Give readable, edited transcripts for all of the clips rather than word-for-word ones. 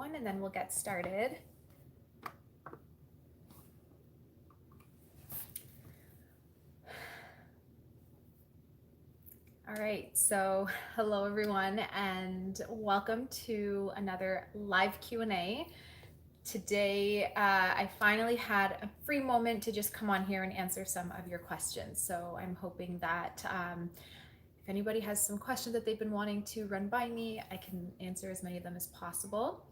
everyone, and then we'll get started. All right, so hello everyone, and welcome to another live Q&A. Today, I finally had a free moment to just come on here and answer some of your questions. So I'm hoping that if anybody has some questions that they've been wanting to run by me, I can answer as many of them as possible.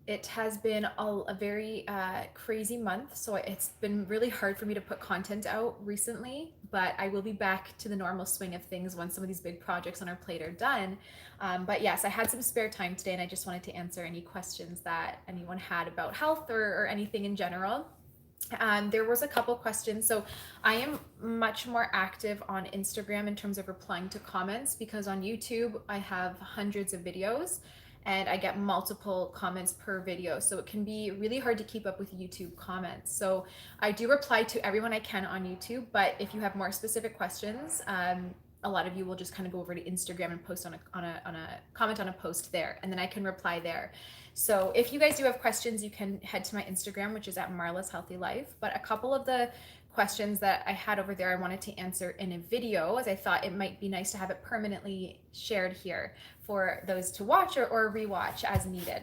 It has been a very crazy month, so it's been really hard for me to put content out recently, but I will be back to the normal swing of things once some of these big projects on our plate are done. But yes, I had some spare time today, and I just wanted to answer any questions that anyone had about health or anything in general. There was a couple questions. So I am much more active on Instagram in terms of replying to comments, because on YouTube I have hundreds of videos and I get multiple comments per video. So it can be really hard to keep up with YouTube comments. So I do reply to everyone I can on YouTube, but if you have more specific questions, a lot of you will just kind of go over to Instagram and post on a comment on a post there, and then I can reply there. So if you guys do have questions, you can head to my Instagram, which is at Marla's Healthy Life. But a couple of the questions that I had over there I wanted to answer in a video, as I thought it might be nice to have it permanently shared here for those to watch or rewatch as needed.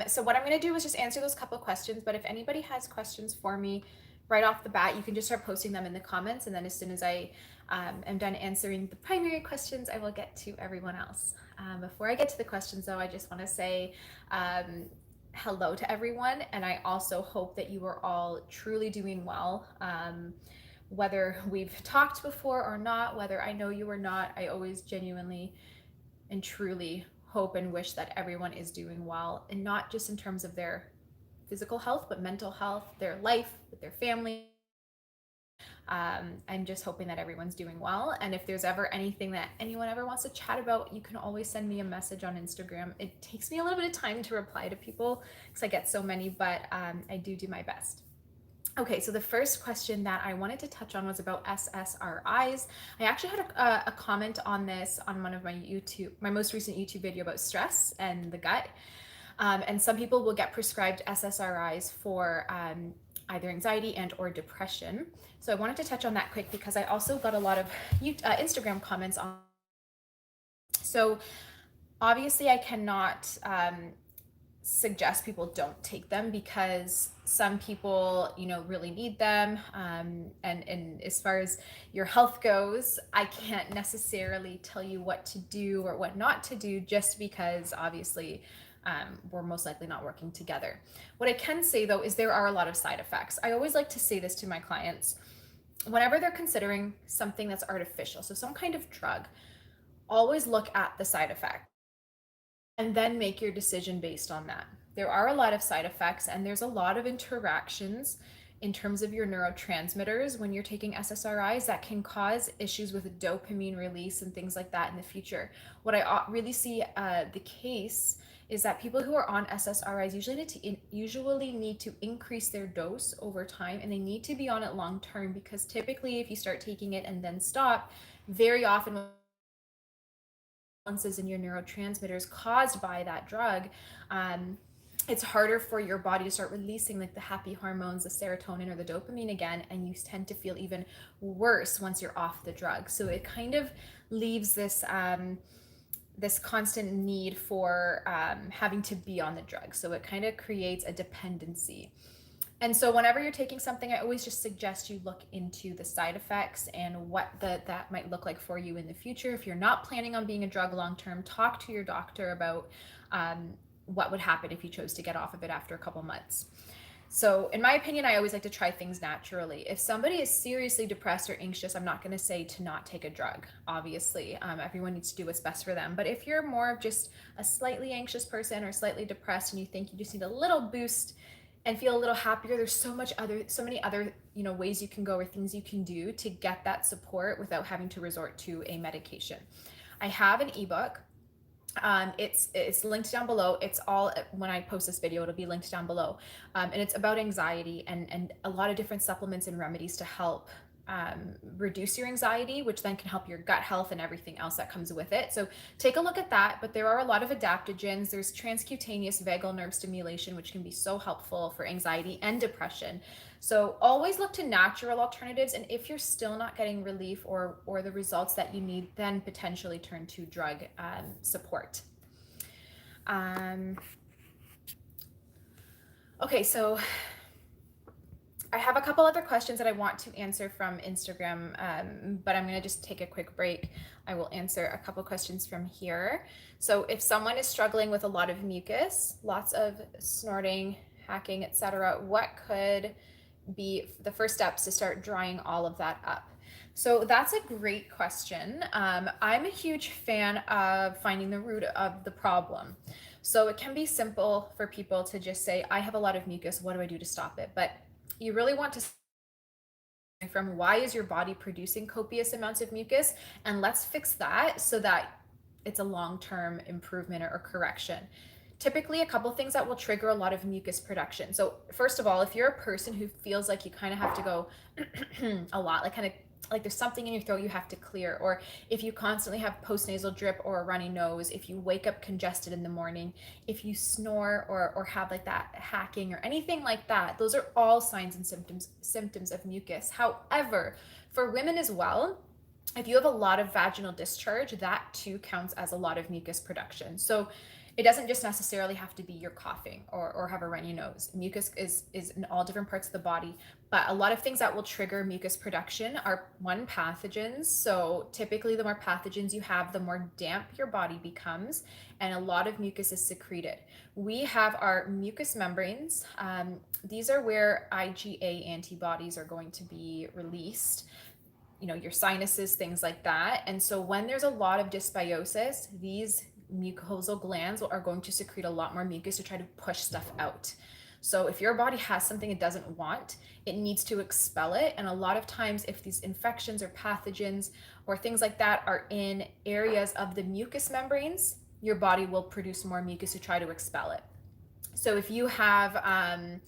So what I'm going to do is just answer those couple questions, but if anybody has questions for me right off the bat, you can just start posting them in the comments, and then as soon as I am done answering the primary questions, I will get to everyone else. Before I get to the questions though, I just want to say hello to everyone, and I also hope that you are all truly doing well. Whether we've talked before or not, whether I know you or not, I always genuinely and truly hope and wish that everyone is doing well, and not just in terms of their physical health, but mental health, their life with their family. I'm just hoping that everyone's doing well. And if there's ever anything that anyone ever wants to chat about, you can always send me a message on Instagram. It takes me a little bit of time to reply to people because I get so many, but I do my best. Okay, so the first question that I wanted to touch on was about SSRIs. I actually had a comment on this on one of my most recent YouTube video about stress and the gut. And some people will get prescribed SSRIs for either anxiety and or depression. So I wanted to touch on that quick because I also got a lot of Instagram comments on. So obviously I cannot suggest people don't take them, because some people, really need them. And as far as your health goes, I can't necessarily tell you what to do or what not to do, just because obviously we're most likely not working together. What I can say though is there are a lot of side effects. I always like to say this to my clients whenever they're considering something that's artificial, so some kind of drug. Always look at the side effect and then make your decision based on that. There are a lot of side effects, and there's a lot of interactions in terms of your neurotransmitters when you're taking SSRIs that can cause issues with dopamine release and things like that in the future. What I really see the case is that people who are on SSRIs usually need to increase their dose over time, and they need to be on it long term, because typically if you start taking it and then stop, very often in your neurotransmitters caused by that drug, it's harder for your body to start releasing like the happy hormones, the serotonin or the dopamine again, and you tend to feel even worse once you're off the drug. So it kind of leaves this this constant need for having to be on the drug. So it kind of creates a dependency. And so whenever you're taking something, I always just suggest you look into the side effects and what that might look like for you in the future. If you're not planning on being a drug long-term, talk to your doctor about what would happen if you chose to get off of it after a couple months. So in my opinion, I always like to try things naturally. If somebody is seriously depressed or anxious, I'm not going to say to not take a drug. Obviously, everyone needs to do what's best for them. But if you're more of just a slightly anxious person or slightly depressed, and you think you just need a little boost and feel a little happier, there's so many other ways you can go or things you can do to get that support without having to resort to a medication. I have an ebook. It's linked down below. It's all, when I post this video, it'll be linked down below. And it's about anxiety and a lot of different supplements and remedies to help reduce your anxiety, which then can help your gut health and everything else that comes with it. So take a look at that. But there are a lot of adaptogens. There's transcutaneous vagal nerve stimulation, which can be so helpful for anxiety and depression. So always look to natural alternatives. And if you're still not getting relief or the results that you need, then potentially turn to drug support. Okay, so I have a couple other questions that I want to answer from Instagram, but I'm going to just take a quick break. I will answer a couple questions from here. So if someone is struggling with a lot of mucus, lots of snorting, hacking, etc., what could be the first steps to start drying all of that up? So that's a great question. I'm a huge fan of finding the root of the problem. So it can be simple for people to just say, I have a lot of mucus, what do I do to stop it? But you really want to from why is your body producing copious amounts of mucus, and let's fix that so that it's a long-term improvement or correction. Typically, a couple things that will trigger a lot of mucus production. So first of all, if you're a person who feels like you kind of have to go a lot, like kind of like there's something in your throat you have to clear, or if you constantly have postnasal drip or a runny nose, if you wake up congested in the morning, if you snore or have like that hacking or anything like that, those are all signs and symptoms of mucus. However, for women as well, if you have a lot of vaginal discharge, that too counts as a lot of mucus production. So it doesn't just necessarily have to be you're coughing or have a runny nose. Mucus is in all different parts of the body, but a lot of things that will trigger mucus production are one, pathogens. So typically the more pathogens you have, the more damp your body becomes, and a lot of mucus is secreted. We have our mucous membranes. These are where IgA antibodies are going to be released, your sinuses, things like that. And so when there's a lot of dysbiosis, these mucosal glands are going to secrete a lot more mucus to try to push stuff out. So if your body has something it doesn't want, it needs to expel it. And a lot of times, if these infections or pathogens or things like that are in areas of the mucous membranes, your body will produce more mucus to try to expel it. So if you have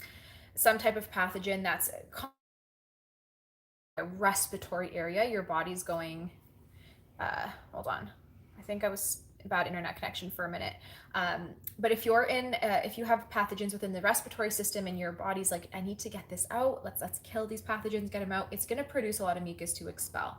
some type of pathogen that's a respiratory area, your body's going, hold on, I think I was bad internet connection for a minute. But if you're if you have pathogens within the respiratory system and your body's like, I need to get this out, let's kill these pathogens, get them out, it's going to produce a lot of mucus to expel.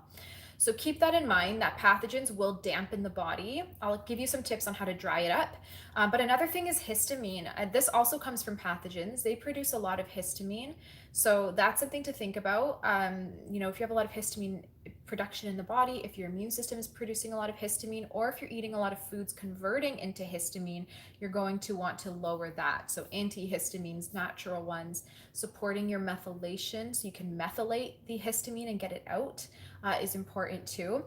So keep that in mind, that pathogens will dampen the body. I'll give you some tips on how to dry it up. But another thing is histamine. This also comes from pathogens. They produce a lot of histamine. So that's something to think about. If you have a lot of histamine production in the body, if your immune system is producing a lot of histamine, or if you're eating a lot of foods converting into histamine, you're going to want to lower that. So antihistamines, natural ones, supporting your methylation so you can methylate the histamine and get it out is important too.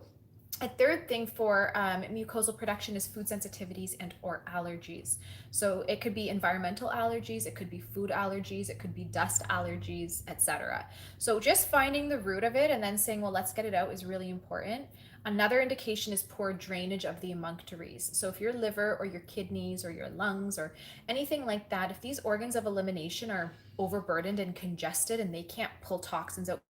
A third thing for mucosal production is food sensitivities and or allergies. So it could be environmental allergies, it could be food allergies, it could be dust allergies, etc. So just finding the root of it and then saying, well, let's get it out is really important. Another indication is poor drainage of the emunctories. So if your liver or your kidneys or your lungs or anything like that, if these organs of elimination are overburdened and congested and they can't pull toxins out,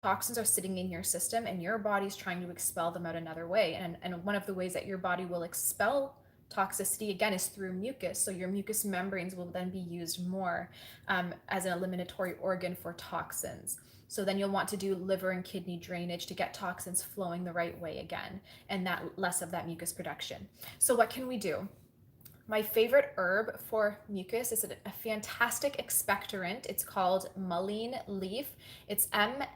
toxins are sitting in your system and your body's trying to expel them out another way. And one of the ways that your body will expel toxicity, again, is through mucus. So your mucous membranes will then be used more as an eliminatory organ for toxins. So then you'll want to do liver and kidney drainage to get toxins flowing the right way again, and that less of that mucus production. So what can we do? My favorite herb for mucus is a fantastic expectorant. It's called mullein leaf. It's Mullein.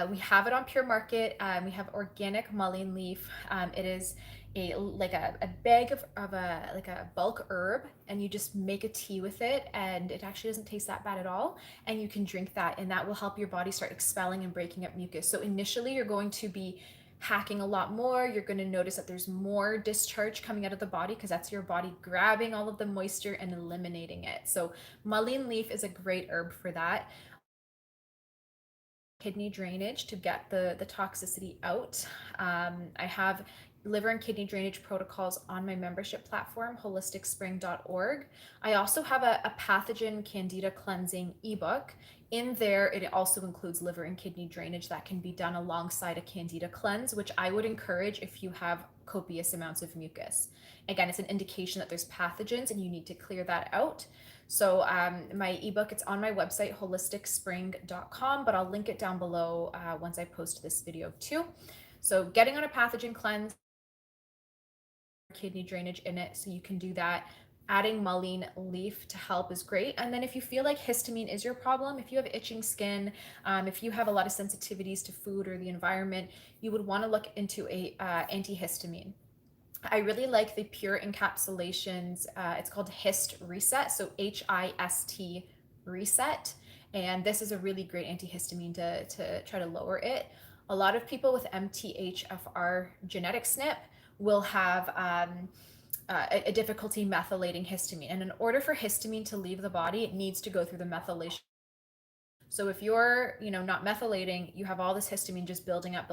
We have it on Pure Market. We have organic mullein leaf. It is a bag of a bulk herb, and you just make a tea with it, and it actually doesn't taste that bad at all. And you can drink that, and that will help your body start expelling and breaking up mucus. So initially, you're going to be hacking a lot more. You're going to notice that there's more discharge coming out of the body because that's your body grabbing all of the moisture and eliminating it. So mullein leaf is a great herb for that. Kidney drainage to get the toxicity out. I have liver and kidney drainage protocols on my membership platform, holisticspring.org. I also have a pathogen candida cleansing ebook. In there, it also includes liver and kidney drainage that can be done alongside a candida cleanse, which I would encourage if you have copious amounts of mucus. Again, it's an indication that there's pathogens and you need to clear that out. So my ebook, it's on my website, holisticspring.com, but I'll link it down below once I post this video too. So getting on a pathogen cleanse, kidney drainage in it, so you can do that. Adding mullein leaf to help is great. And then if you feel like histamine is your problem, if you have itching skin, if you have a lot of sensitivities to food or the environment, you would want to look into a antihistamine. I really like the Pure Encapsulations. It's called Hist Reset, so HIST Reset. And this is a really great antihistamine to try to lower it. A lot of people with MTHFR genetic SNP will have a difficulty methylating histamine. And in order for histamine to leave the body, it needs to go through the methylation. So if you're, not methylating, you have all this histamine just building up,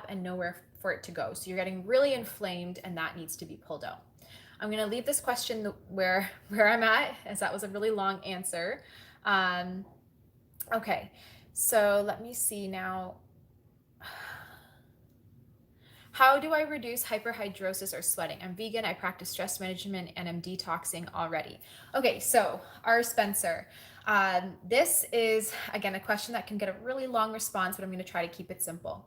and nowhere for it to go. So you're getting really inflamed, and that needs to be pulled out. I'm going to leave this question where I'm at, as that was a really long answer. Okay, so let me see now. How do I reduce hyperhidrosis or sweating? I'm vegan, I practice stress management, and I'm detoxing already. Okay, so our Spencer. This is, again, a question that can get a really long response, but I'm going to try to keep it simple.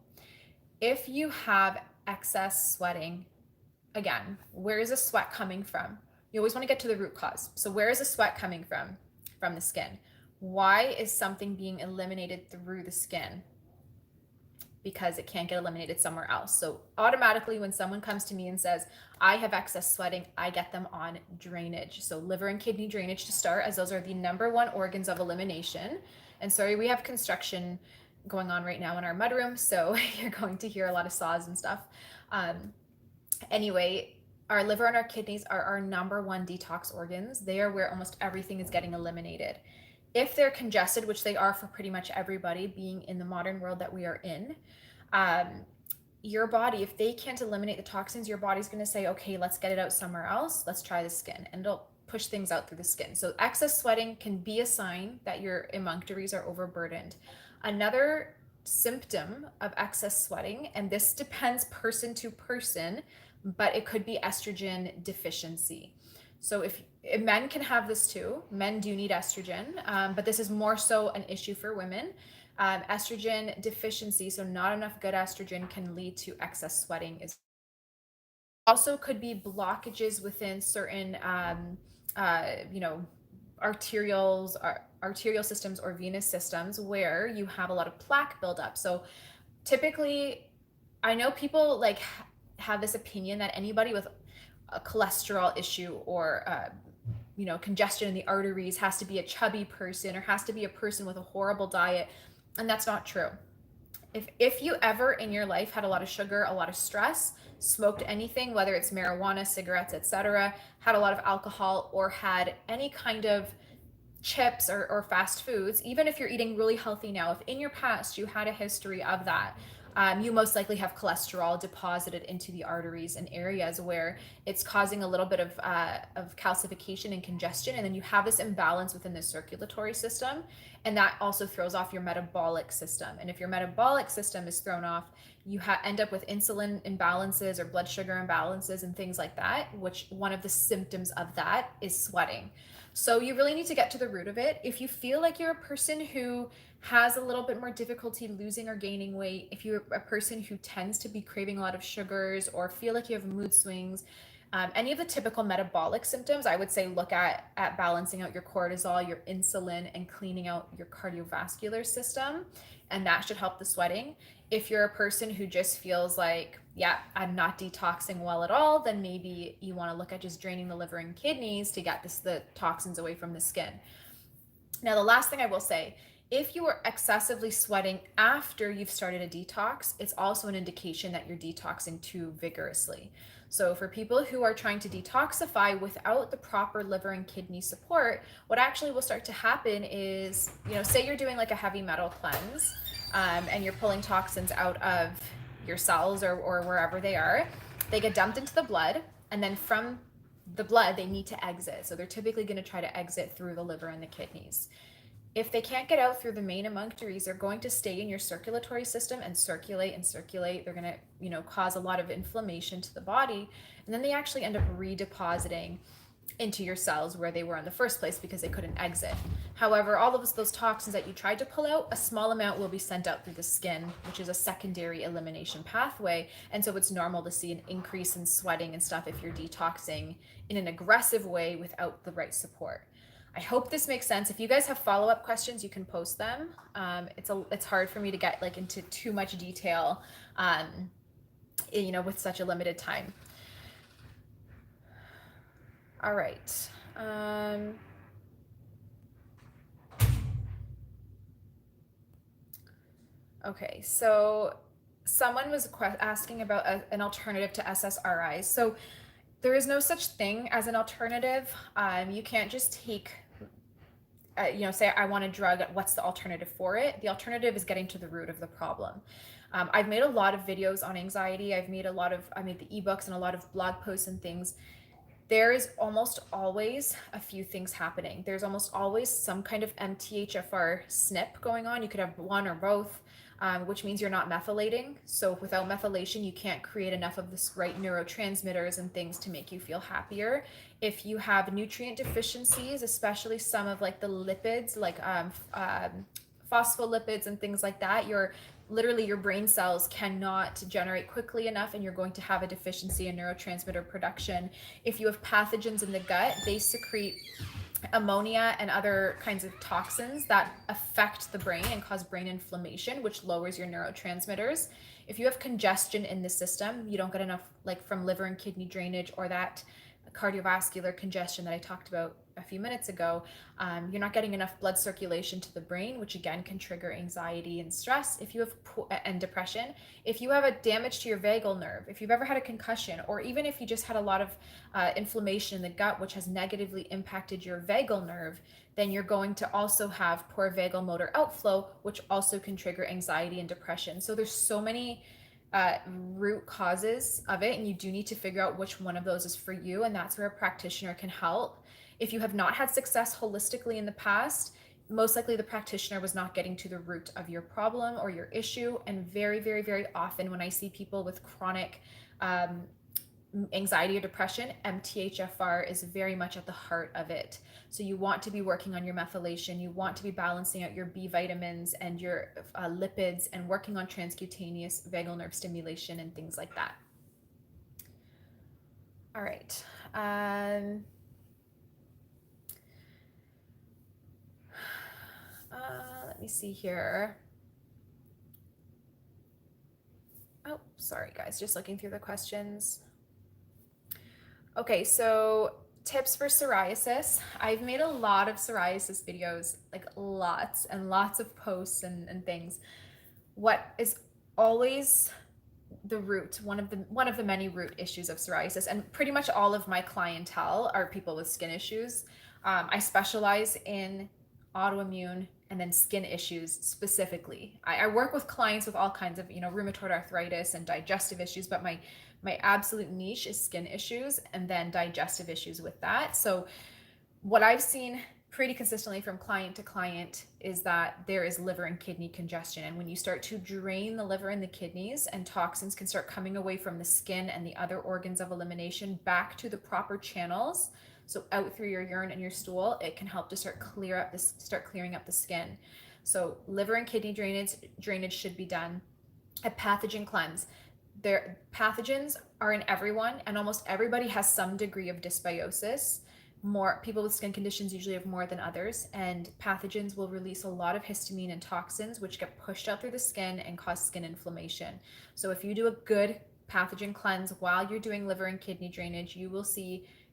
If you have excess sweating, again, where is the sweat coming from? You always want to get to the root cause. So where is the sweat coming from? From the skin. Why is something being eliminated through the skin? Because it can't get eliminated somewhere else. So automatically when someone comes to me and says, I have excess sweating, I get them on drainage. So liver and kidney drainage to start, as those are the #1 organs of elimination. And sorry, we have construction going on right now in our mudroom, so you're going to hear a lot of saws and stuff. Anyway, our liver and our kidneys are our #1 detox organs. They are where almost everything is getting eliminated. If they're congested, which they are for pretty much everybody, being in the modern world that we are in, your body, if they can't eliminate the toxins, your body's going to say, okay, let's get it out somewhere else. Let's try the skin, and it'll push things out through the skin. So excess sweating can be a sign that your emunctories are overburdened. Another symptom of excess sweating, and this depends person to person, but it could be estrogen deficiency. So if men can have this too, men do need estrogen, but this is more so an issue for women. Estrogen deficiency, so not enough good estrogen, can lead to excess sweating. Also could be blockages within certain, arterial systems or venous systems where you have a lot of plaque buildup. So typically, I know people have this opinion that anybody with a cholesterol issue or congestion in the arteries has to be a chubby person or has to be a person with a horrible diet, and that's not true. If you ever in your life had a lot of sugar, a lot of stress, smoked anything, whether it's marijuana, cigarettes, etc., had a lot of alcohol, or had any kind of chips or fast foods, even if you're eating really healthy now, if in your past you had a history of that, you most likely have cholesterol deposited into the arteries in areas where it's causing a little bit of calcification and congestion, and then you have this imbalance within the circulatory system, and that also throws off your metabolic system. And if your metabolic system is thrown off, you end up with insulin imbalances or blood sugar imbalances and things like that, which one of the symptoms of that is sweating. So you really need to get to the root of it. If you feel like you're a person who has a little bit more difficulty losing or gaining weight, if you're a person who tends to be craving a lot of sugars or feel like you have mood swings, any of the typical metabolic symptoms, I would say look at balancing out your cortisol, your insulin, and cleaning out your cardiovascular system, and that should help the sweating. If you're a person who just feels like, yeah, I'm not detoxing well at all, then maybe you want to look at just draining the liver and kidneys to get the toxins away from the skin. Now, the last thing I will say, if you are excessively sweating after you've started a detox, it's also an indication that you're detoxing too vigorously. So for people who are trying to detoxify without the proper liver and kidney support, what actually will start to happen is, say you're doing like a heavy metal cleanse, and you're pulling toxins out of your cells or wherever they are, They get dumped into the blood, and then from the blood, they need to exit. So they're typically going to try to exit through the liver and the kidneys. If they can't get out through the main emunctories, they're going to stay in your circulatory system and circulate and circulate. They're going to, cause a lot of inflammation to the body. And then they actually end up redepositing into your cells where they were in the first place because they couldn't exit. However, all of those toxins that you tried to pull out, a small amount will be sent out through the skin, which is a secondary elimination pathway. And so it's normal to see an increase in sweating and stuff if you're detoxing in an aggressive way without the right support. I hope this makes sense. If you guys have follow-up questions, you can post them. It's hard for me to get into too much detail, with such a limited time. All right. Okay, so someone was asking about an alternative to SSRIs. So there is no such thing as an alternative. You can't just take, say I want a drug, what's the alternative for it? The alternative is getting to the root of the problem. I've made a lot of videos on anxiety. I made the ebooks and a lot of blog posts and things. There is almost always a few things happening. There's almost always some kind of MTHFR SNP going on. You could have one or both, which means you're not methylating. So without methylation, you can't create enough of the right neurotransmitters and things to make you feel happier. If you have nutrient deficiencies, especially some of the lipids, phospholipids and things like that, your brain cells cannot generate quickly enough, and you're going to have a deficiency in neurotransmitter production. If you have pathogens in the gut, they secrete ammonia and other kinds of toxins that affect the brain and cause brain inflammation, which lowers your neurotransmitters. If you have congestion in the system, you don't get enough from liver and kidney drainage, or that cardiovascular congestion that I talked about a few minutes ago, you're not getting enough blood circulation to the brain, which again can trigger anxiety and stress. If you have and depression, if you have a damage to your vagal nerve, if you've ever had a concussion, or even if you just had a lot of inflammation in the gut, which has negatively impacted your vagal nerve, then you're going to also have poor vagal motor outflow, which also can trigger anxiety and depression. So there's so many root causes of it, and you do need to figure out which one of those is for you, and that's where a practitioner can help. If you have not had success holistically in the past, most likely the practitioner was not getting to the root of your problem or your issue. And very, very, very often when I see people with chronic anxiety or depression, MTHFR is very much at the heart of it. So you want to be working on your methylation, you want to be balancing out your B vitamins and your lipids, and working on transcutaneous vagal nerve stimulation and things like that. All right. Let me see here. Oh, sorry guys, just looking through the questions. Okay, so tips for psoriasis. I've made a lot of psoriasis videos, lots and lots of posts and things. What is always the root, one of the many root issues of psoriasis, and pretty much all of my clientele are people with skin issues. I specialize in autoimmune and then skin issues specifically. I work with clients with all kinds of, rheumatoid arthritis and digestive issues, but my absolute niche is skin issues and then digestive issues with that. So what I've seen pretty consistently from client to client is that there is liver and kidney congestion. And when you start to drain the liver and the kidneys, and toxins can start coming away from the skin and the other organs of elimination back to the proper channels, so out through your urine and your stool, it can help to start clearing up the skin. So liver and kidney drainage should be done. A pathogen cleanse. Pathogens are in everyone, and almost everybody has some degree of dysbiosis. More people with skin conditions usually have more than others, and pathogens will release a lot of histamine and toxins, which get pushed out through the skin and cause skin inflammation. So if you do a good pathogen cleanse while you're doing liver and kidney drainage, you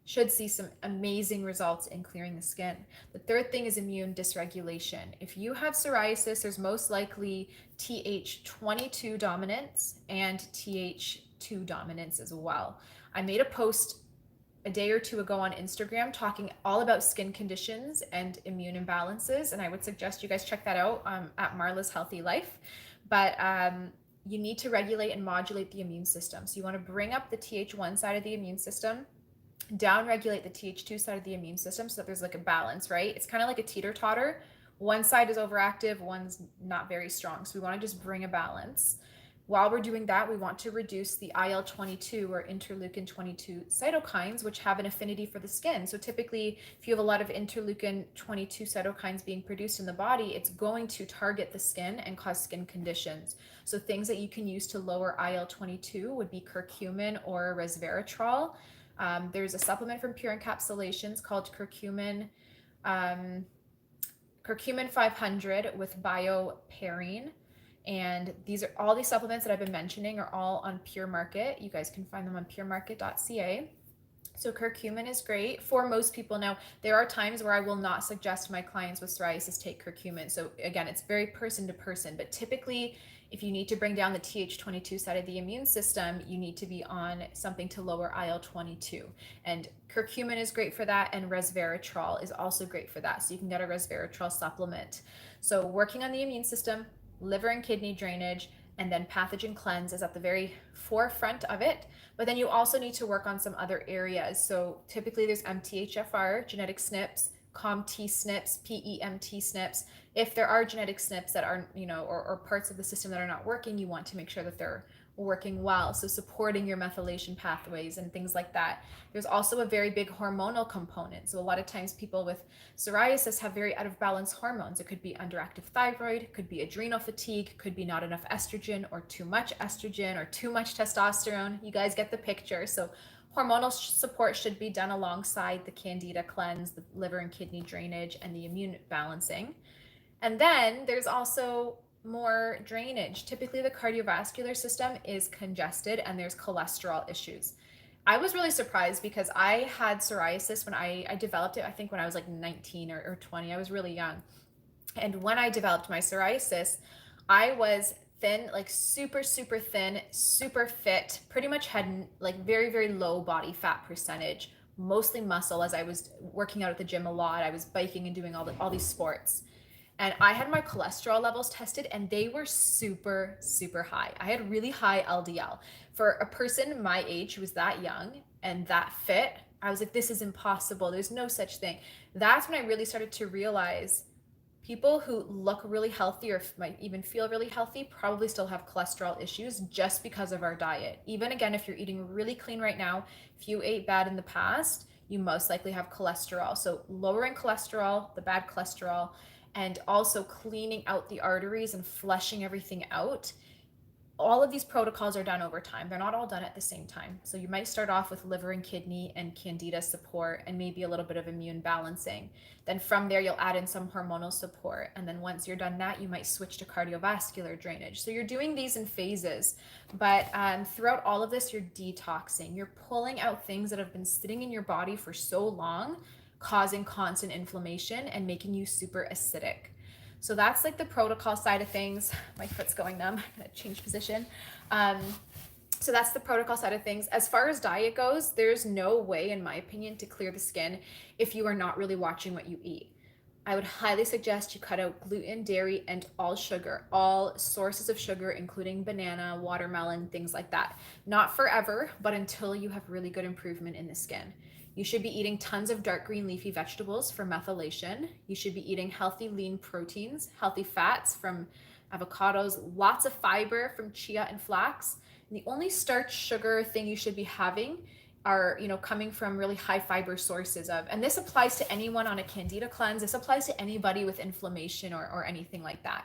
should see some amazing results in clearing the skin. The third thing is immune dysregulation. If you have psoriasis, there's most likely Th22 dominance and Th2 dominance as well. I made a post a day or two ago on Instagram talking all about skin conditions and immune imbalances, and I would suggest you guys check that out at Marla's Healthy Life. But you need to regulate and modulate the immune system. So you want to bring up the Th1 side of the immune system, down regulate the Th2 side of the immune system so that there's like a balance, right? It's kind of like a teeter-totter. One side is overactive, one's not very strong. So we want to just bring a balance. While we're doing that, we want to reduce the IL-22 or interleukin-22 cytokines, which have an affinity for the skin. So typically, if you have a lot of interleukin-22 cytokines being produced in the body, it's going to target the skin and cause skin conditions. So things that you can use to lower IL-22 would be curcumin or resveratrol. There's a supplement from Pure Encapsulations called curcumin 500 with bioperine. And these are all these supplements that I've been mentioning are all on Pure Market. You guys can find them on puremarket.ca. So curcumin is great for most people. Now, there are times where I will not suggest my clients with psoriasis take curcumin. So again, it's very person to person, but typically if you need to bring down the Th22 side of the immune system, you need to be on something to lower IL-22. And curcumin is great for that, and resveratrol is also great for that. So you can get a resveratrol supplement. So working on the immune system, liver and kidney drainage, and then pathogen cleanse is at the very forefront of it. But then you also need to work on some other areas. So typically there's MTHFR, genetic SNPs, COMT SNPs, PEMT SNPs. If there are genetic SNPs that are, or parts of the system that are not working, you want to make sure that they're working well. So supporting your methylation pathways and things like that. There's also a very big hormonal component. So a lot of times people with psoriasis have very out of balance hormones. It could be underactive thyroid, could be adrenal fatigue, could be not enough estrogen or too much testosterone. You guys get the picture. So hormonal support should be done alongside the candida cleanse, the liver and kidney drainage, and the immune balancing. And then there's also more drainage. Typically the cardiovascular system is congested and there's cholesterol issues. I was really surprised because I had psoriasis when I developed it, I think when I was like 19 or 20. I was really young. And when I developed my psoriasis, I was thin, like super, super thin, super fit, pretty much had like very, very low body fat percentage, mostly muscle as I was working out at the gym a lot. I was biking and doing all these sports. And I had my cholesterol levels tested and they were super, super high. I had really high LDL. For a person my age who was that young and that fit, I was like, this is impossible. There's no such thing. That's when I really started to realize people who look really healthy or might even feel really healthy probably still have cholesterol issues just because of our diet. Even again, if you're eating really clean right now, if you ate bad in the past, you most likely have cholesterol. So lowering cholesterol, the bad cholesterol, and also cleaning out the arteries and flushing everything out. All of these protocols are done over time. They're not all done at the same time. So you might start off with liver and kidney and candida support and maybe a little bit of immune balancing. Then from there, you'll add in some hormonal support. And then once you're done that, you might switch to cardiovascular drainage. So you're doing these in phases, but throughout all of this, you're detoxing. You're pulling out things that have been sitting in your body for so long, causing constant inflammation and making you super acidic. So that's like the protocol side of things. My foot's going numb. I'm gonna change position. So that's the protocol side of things. As far as diet goes, there's no way, in my opinion, to clear the skin if you are not really watching what you eat. I would highly suggest you cut out gluten, dairy, and all sugar, all sources of sugar, including banana, watermelon, things like that. Not forever, but until you have really good improvement in the skin. You should be eating tons of dark green leafy vegetables for methylation. You should be eating healthy lean proteins, healthy fats from avocados, lots of fiber from chia and flax. And the only starch sugar thing you should be having are, coming from really high fiber sources and this applies to anyone on a candida cleanse. This applies to anybody with inflammation or anything like that.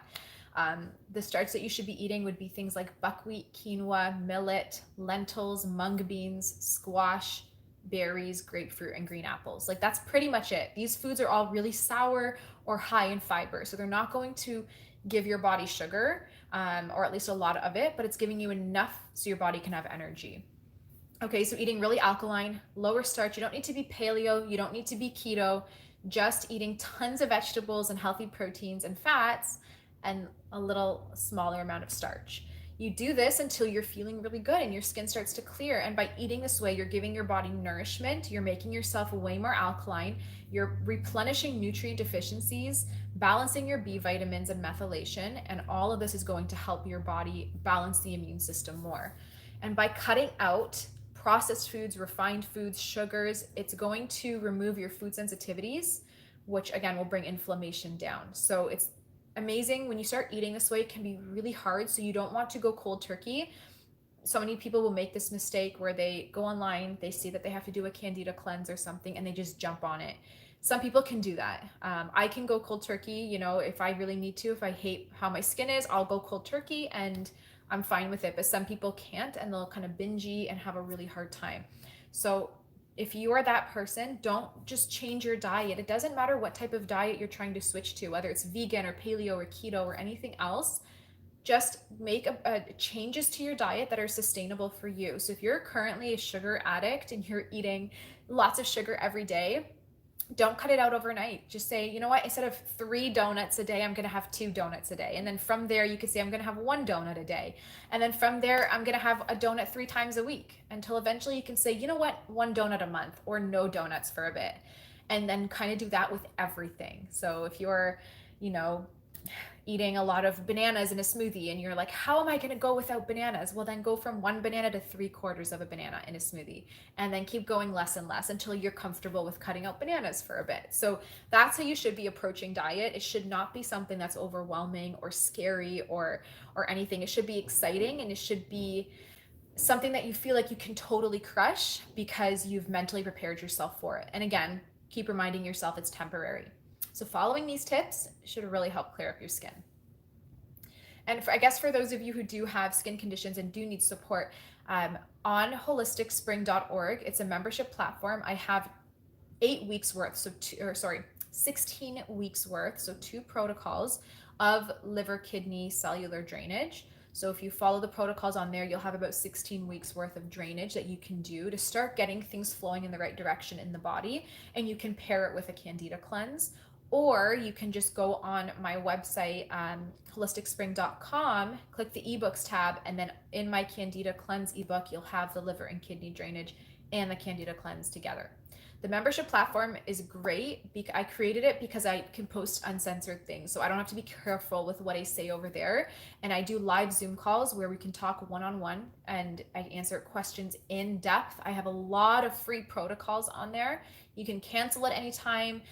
The starch that you should be eating would be things like buckwheat, quinoa, millet, lentils, mung beans, squash, berries, grapefruit, and green apples. Like that's pretty much it. These foods are all really sour or high in fiber. So they're not going to give your body sugar, or at least a lot of it, but it's giving you enough so your body can have energy. Okay, so eating really alkaline, lower starch. You don't need to be paleo. You don't need to be keto. Just eating tons of vegetables and healthy proteins and fats and a little smaller amount of starch. You do this until you're feeling really good and your skin starts to clear. And by eating this way, you're giving your body nourishment, you're making yourself way more alkaline, you're replenishing nutrient deficiencies, balancing your B vitamins and methylation, and all of this is going to help your body balance the immune system more. And by cutting out processed foods, refined foods, sugars, it's going to remove your food sensitivities, which again will bring inflammation down. So it's amazing. When you start eating this way, it can be really hard. So you don't want to go cold turkey. So many people will make this mistake where they go online, they see that they have to do a candida cleanse or something, and they just jump on it. Some people can do that. I can go cold turkey, you know, if I really need to. If I hate how my skin is, I'll go cold turkey and I'm fine with it. But some people can't, and they'll kind of binge eat and have a really hard time. So if you are that person, don't just change your diet. It doesn't matter what type of diet you're trying to switch to, whether it's vegan or paleo or keto or anything else. Just make changes to your diet that are sustainable for you. So if you're currently a sugar addict and you're eating lots of sugar every day, don't cut it out overnight. Just say, you know what, instead of 3 donuts a day, I'm going to have 2 donuts a day. And then from there, you could say, I'm going to have 1 donut a day. And then from there, I'm going to have a donut 3 times a week, until eventually you can say, you know what, 1 donut a month, or no donuts for a bit. And then kind of do that with everything. So if you're, you know, eating a lot of bananas in a smoothie and you're like, how am I going to go without bananas? Well, then go from 1 banana to 3/4 of a banana in a smoothie, and then keep going less and less until you're comfortable with cutting out bananas for a bit. So that's how you should be approaching diet. It should not be something that's overwhelming or scary or anything. It should be exciting, and it should be something that you feel like you can totally crush because you've mentally prepared yourself for it. And again, keep reminding yourself it's temporary. So following these tips should really help clear up your skin. And I guess for those of you who do have skin conditions and do need support, on holisticspring.org, it's a membership platform. I have 8 weeks worth, 16 weeks worth, so 2 protocols of liver, kidney, cellular drainage. So if you follow the protocols on there, you'll have about 16 weeks worth of drainage that you can do to start getting things flowing in the right direction in the body. And you can pair it with a candida cleanse. Or you can just go on my website, holisticspring.com, click the ebooks tab, and then in my Candida Cleanse ebook, you'll have the liver and kidney drainage and the Candida Cleanse together. The membership platform is great. I created it because I can post uncensored things, so I don't have to be careful with what I say over there. And I do live Zoom calls where we can talk one-on-one, and I answer questions in depth. I have a lot of free protocols on there. You can cancel at any time.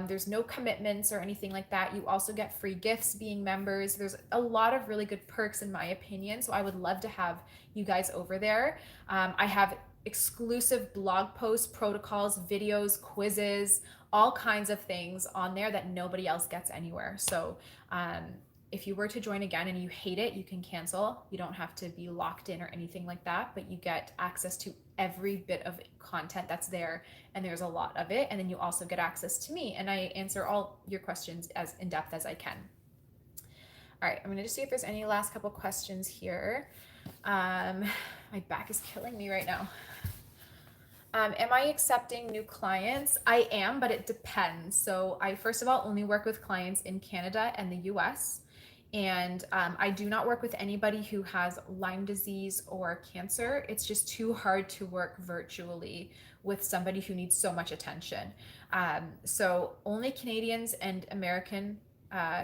There's no commitments or anything like that. You also get free gifts being members. There's a lot of really good perks in my opinion. So I would love to have you guys over there. I have exclusive blog posts, protocols, videos, quizzes, all kinds of things on there that nobody else gets anywhere. So if you were to join again and you hate it, you can cancel. You don't have to be locked in or anything like that, but you get access to every bit of content that's there, and there's a lot of it. And then you also get access to me, and I answer all your questions as in depth as I can. All right, I'm gonna just see if there's any last couple questions here. My back is killing me right now. Am I accepting new clients? I am, but it depends. So I, first of all, only work with clients in Canada and the US. And I do not work with anybody who has Lyme disease or cancer. It's just too hard to work virtually with somebody who needs so much attention. So only Canadians and American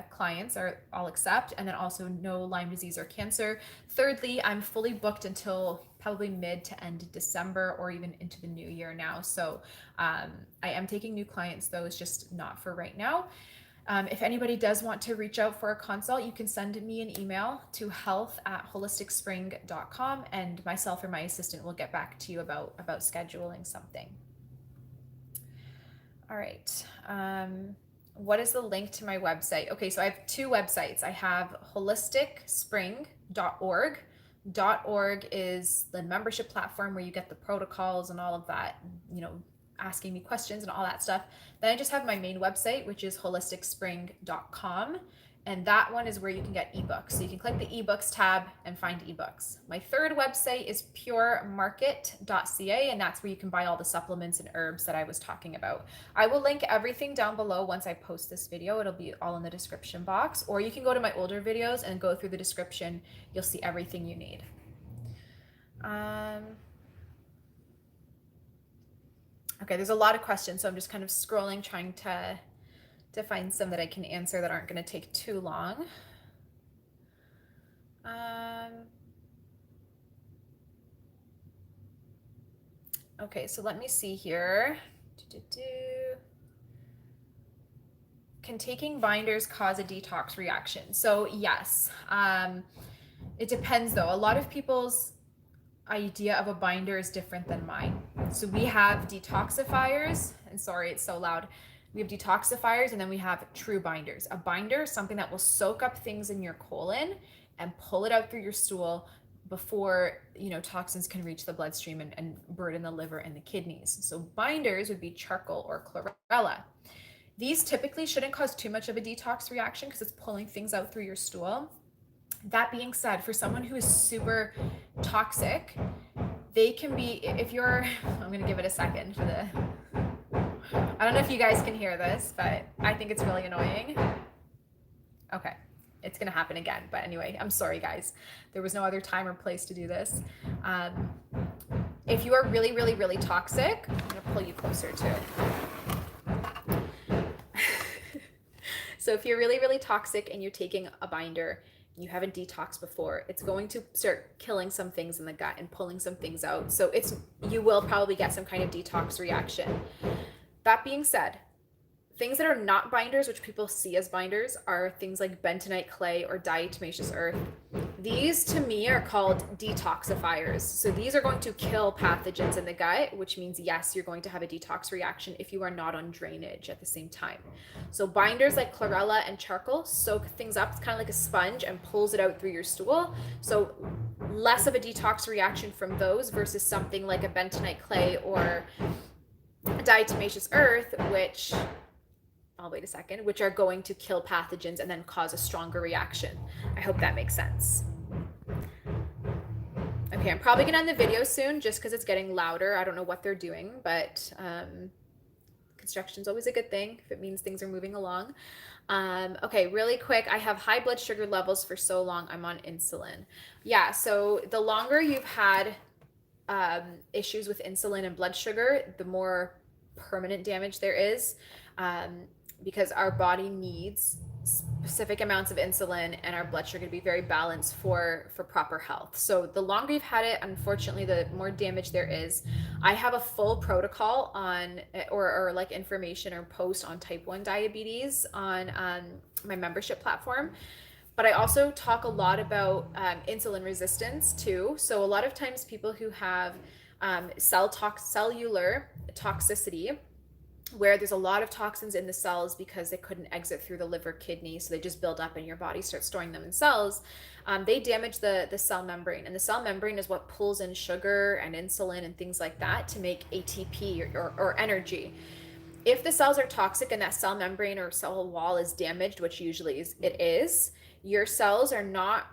clients I'll accept, and then also no Lyme disease or cancer. Thirdly, I'm fully booked until probably mid to end December or even into the new year now. So I am taking new clients, though it's just not for right now. If anybody does want to reach out for a consult, you can send me an email to health@holisticspring.com, and myself or my assistant will get back to you about scheduling something. All right. What is the link to my website? Okay, so I have 2 websites. I have holisticspring.org. .org is the membership platform where you get the protocols and all of that, you know, asking me questions and all that stuff. Then I just have my main website, which is holisticspring.com. And that one is where you can get ebooks. So you can click the ebooks tab and find ebooks. My third website is puremarket.ca, and that's where you can buy all the supplements and herbs that I was talking about. I will link everything down below once I post this video. It'll be all in the description box, or you can go to my older videos and go through the description. You'll see everything you need. Okay, there's a lot of questions, so I'm just kind of scrolling, trying to find some that I can answer that aren't going to take too long. Okay, so let me see here. Can taking binders cause a detox reaction? So yes, it depends though. A lot of people's idea of a binder is different than mine. So we have detoxifiers, and sorry, it's so loud. We have detoxifiers, and then we have true binders. A binder is something that will soak up things in your colon and pull it out through your stool before, you know, toxins can reach the bloodstream and burden the liver and the kidneys. So binders would be charcoal or chlorella. These typically shouldn't cause too much of a detox reaction because it's pulling things out through your stool. That being said, for someone who is super toxic, they can be, if you're, I'm going to give it a second for the, I don't know if you guys can hear this, but I think it's really annoying. Okay, it's gonna happen again. But anyway, I'm sorry guys. There was no other time or place to do this. If you are really, really, really toxic, I'm gonna pull you closer too. So if you're really, really toxic and you're taking a binder, you haven't detoxed before, it's going to start killing some things in the gut and pulling some things out. So you will probably get some kind of detox reaction. That being said, things that are not binders, which people see as binders, are things like bentonite clay or diatomaceous earth. These to me are called detoxifiers. So these are going to kill pathogens in the gut, which means yes, you're going to have a detox reaction if you are not on drainage at the same time. So binders like chlorella and charcoal soak things up. It's kind of like a sponge and pulls it out through your stool. So less of a detox reaction from those versus something like a bentonite clay or diatomaceous earth, which I'll wait a second, which are going to kill pathogens and then cause a stronger reaction. I hope that makes sense. Okay, I'm probably gonna end the video soon just because it's getting louder. I don't know what they're doing, but construction's always a good thing if it means things are moving along. Okay, really quick, I have high blood sugar levels for so long, I'm on insulin. Yeah, so the longer you've had issues with insulin and blood sugar, the more permanent damage there is, because our body needs specific amounts of insulin and our blood sugar to be very balanced for proper health. So the longer you've had it, unfortunately, the more damage there is. I have a full protocol on or like information or post on type 1 diabetes on my membership platform. But I also talk a lot about insulin resistance too. So a lot of times people who have cellular toxicity, where there's a lot of toxins in the cells because they couldn't exit through the liver, kidney, so they just build up and your body starts storing them in cells. They damage the cell membrane, and the cell membrane is what pulls in sugar and insulin and things like that to make ATP or energy. If the cells are toxic and that cell membrane or cell wall is damaged, which usually it is, your cells are not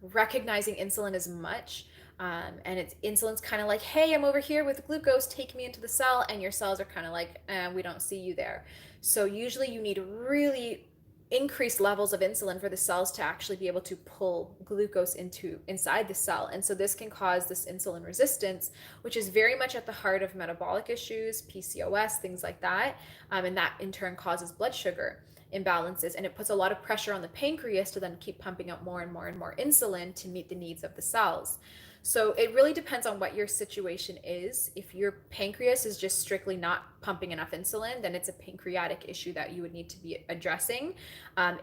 recognizing insulin as much. And insulin's kind of like, hey, I'm over here with glucose, take me into the cell, and your cells are kind of like, we don't see you there. So usually you need really increased levels of insulin for the cells to actually be able to pull glucose inside the cell. And so this can cause this insulin resistance, which is very much at the heart of metabolic issues, PCOS, things like that. And that in turn causes blood sugar imbalances, and it puts a lot of pressure on the pancreas to then keep pumping out more and more and more insulin to meet the needs of the cells. So it really depends on what your situation is. If your pancreas is just strictly not pumping enough insulin, then it's a pancreatic issue that you would need to be addressing.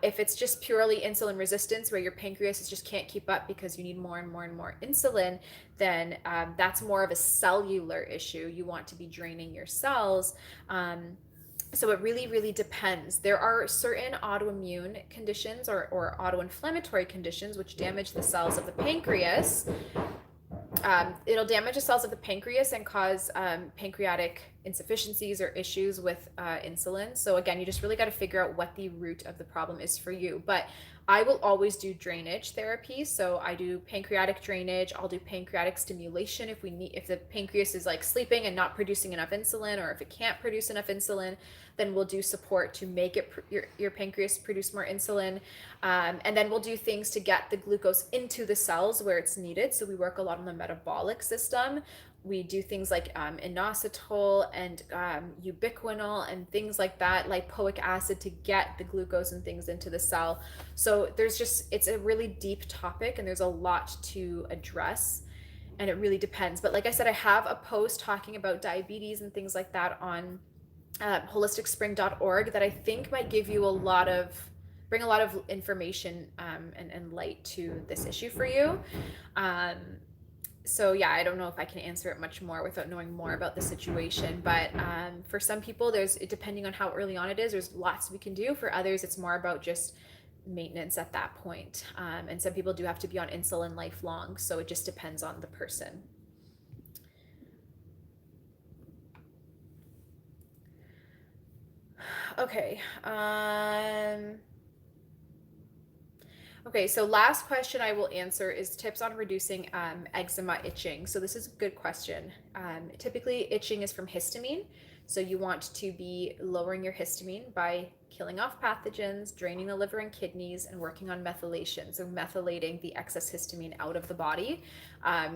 If it's just purely insulin resistance, where your pancreas just can't keep up because you need more and more and more insulin, then that's more of a cellular issue. You want to be draining your cells. So it really, really depends. There are certain autoimmune conditions or autoinflammatory conditions which damage the cells of the pancreas, It'll damage the cells of the pancreas and cause pancreatic insufficiencies or issues with insulin. So again, you just really got to figure out what the root of the problem is for you. But I will always do drainage therapy. So I do pancreatic drainage. I'll do pancreatic stimulation if the pancreas is like sleeping and not producing enough insulin, or if it can't produce enough insulin, then we'll do support to make it your pancreas produce more insulin. And then we'll do things to get the glucose into the cells where it's needed. So we work a lot on the metabolic system. We do things like inositol and ubiquinol and things like that, lipoic acid, to get the glucose and things into the cell. So it's a really deep topic, and there's a lot to address, and it really depends. But like I said, I have a post talking about diabetes and things like that on holisticspring.org that I think might give you bring a lot of information and light to this issue for you. So yeah, I don't know if I can answer it much more without knowing more about the situation, but for some people, depending on how early on it is, there's lots we can do. For others, it's more about just maintenance at that point. And some people do have to be on insulin lifelong, so it just depends on the person. Okay. Okay, so last question I will answer is tips on reducing eczema itching. So this is a good question. Typically, itching is from histamine. So you want to be lowering your histamine by killing off pathogens, draining the liver and kidneys, and working on methylation. So methylating the excess histamine out of the body.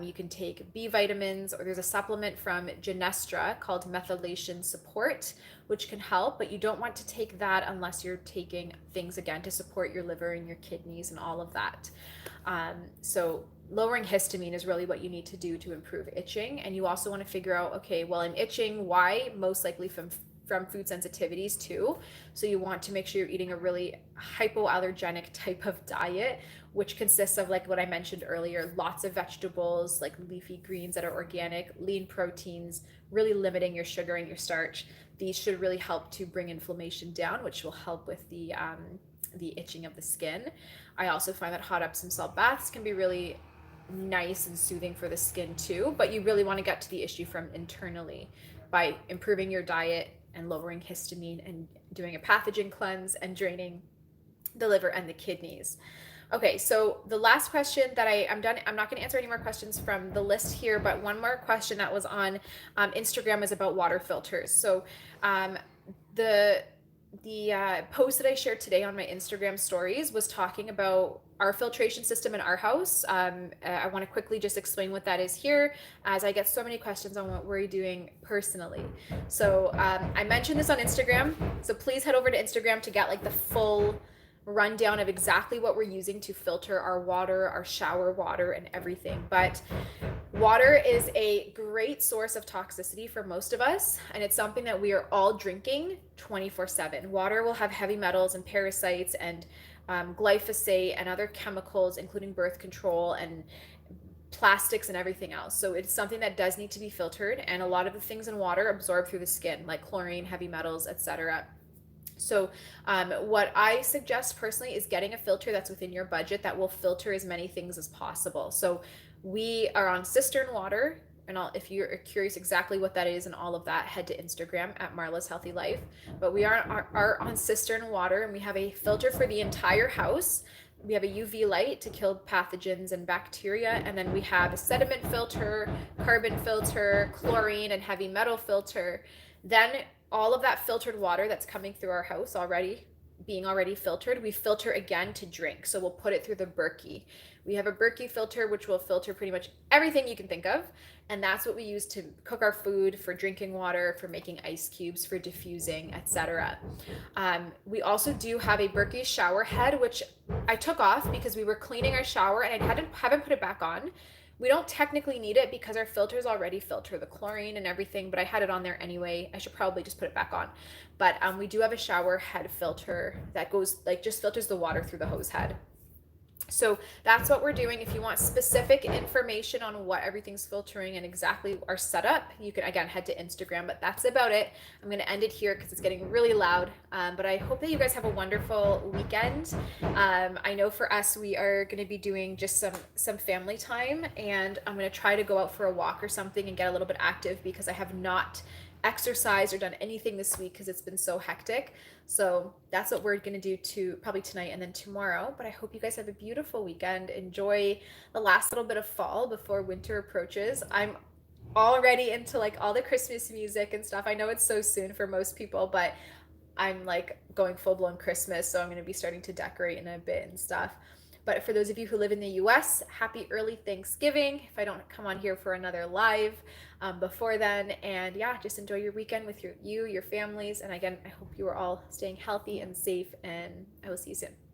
You can take B vitamins, or there's a supplement from Genestra called Methylation Support, which can help, but you don't want to take that unless you're taking things again to support your liver and your kidneys and all of that. So lowering histamine is really what you need to do to improve itching. And you also want to figure out, okay, well, I'm itching, why? Most likely from food sensitivities too. So you want to make sure you're eating a really hypoallergenic type of diet, which consists of, like what I mentioned earlier, lots of vegetables, like leafy greens that are organic, lean proteins, really limiting your sugar and your starch. These should really help to bring inflammation down, which will help with the itching of the skin. I also find that hot Epsom salt baths can be really nice and soothing for the skin too, but you really want to get to the issue from internally by improving your diet and lowering histamine and doing a pathogen cleanse and draining the liver and the kidneys. Okay, so the last question that I'm done. I'm not going to answer any more questions from the list here, but one more question that was on Instagram is about water filters. So the post that I shared today on my Instagram stories was talking about our filtration system in our house. I want to quickly just explain what that is here, as I get so many questions on what we're doing personally. So I mentioned this on Instagram, so please head over to Instagram to get like the full rundown of exactly what we're using to filter our water, our shower water, and everything. But water is a great source of toxicity for most of us, and it's something that we are all drinking 24/7. Water will have heavy metals and parasites and glyphosate and other chemicals, including birth control and plastics and everything else. So it's something that does need to be filtered, and a lot of the things in water absorb through the skin, like chlorine, heavy metals, etc. So what I suggest personally is getting a filter that's within your budget that will filter as many things as possible. So we are on cistern water, and if you're curious exactly what that is and all of that, head to Instagram at Marla's Healthy Life. But we are on cistern water, and we have a filter for the entire house. We have a UV light to kill pathogens and bacteria, and then we have a sediment filter, carbon filter, chlorine and heavy metal filter. Then all of that filtered water that's coming through our house being already filtered, we filter again to drink. So we'll put it through the Berkey. We have a Berkey filter, which will filter pretty much everything you can think of. And that's what we use to cook our food, for drinking water, for making ice cubes, for diffusing, etc. We also do have a Berkey shower head, which I took off because we were cleaning our shower and I haven't put it back on. We don't technically need it because our filters already filter the chlorine and everything, but I had it on there anyway. I should probably just put it back on. But we do have a shower head filter that goes, like, just filters the water through the hose head. So that's what we're doing. If you want specific information on what everything's filtering and exactly our setup, you can again head to Instagram, but that's about it. I'm going to end it here because it's getting really loud. But I hope that you guys have a wonderful weekend. I know for us, we are going to be doing just some family time, and I'm going to try to go out for a walk or something and get a little bit active because I have not exercised or done anything this week because it's been so hectic. So that's what we're gonna do probably tonight and then tomorrow. But I hope you guys have a beautiful weekend. Enjoy the last little bit of fall before winter approaches. I'm already into like all the Christmas music and stuff. I know it's so soon for most people, but I'm like going full blown Christmas, so I'm gonna be starting to decorate in a bit and stuff. But for those of you who live in the US, happy early Thanksgiving if I don't come on here for another live before then. And yeah, just enjoy your weekend with your families. And again, I hope you are all staying healthy and safe, and I will see you soon.